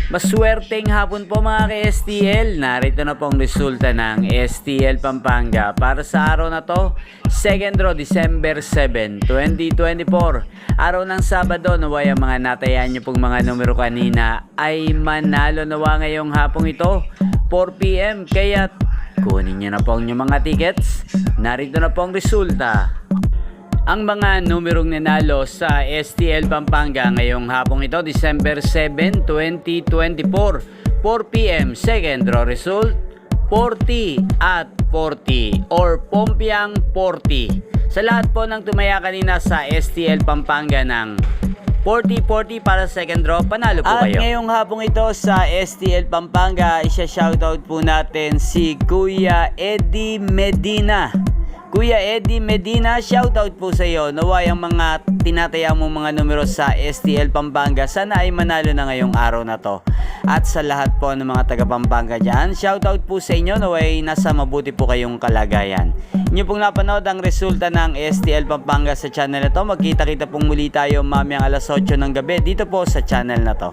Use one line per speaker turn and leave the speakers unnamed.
Maswerteng hapon po mga ka-STL. Narito na po ang resulta ng STL Pampanga para sa araw na to, 2nd draw, December 7, 2024. Araw ng Sabado, naway ang mga natayan nyo pong mga numero kanina ay manalo nawa ngayong hapong ito, 4 PM. Kaya kunin nyo na po ang inyong mga tickets. Narito na po ang resulta. Ang mga numerong nanalo sa STL Pampanga ngayong hapong ito, December 7, 2024, 4 PM, second draw result, 40 at 40 or Pompiang 40. Sa lahat po ng tumaya kanina sa STL Pampanga ng 40-40 para second draw, panalo po kayo. At ngayong hapong ito sa STL Pampanga, isa-shoutout po natin si Kuya Eddie Medina. Kuya Eddie Medina, shoutout po sa iyo. Naway ang mga tinataya mong mga numero sa STL Pampanga, sana ay manalo na ngayong araw na to. At sa lahat po ng mga taga Pampanga dyan, shoutout po sa inyo. Naway nasa mabuti po kayong kalagayan. Inyo pong napanood ang resulta ng STL Pampanga sa channel na to. Magkita-kita pong muli tayo mamayang alas 8 ng gabi dito po sa channel na to.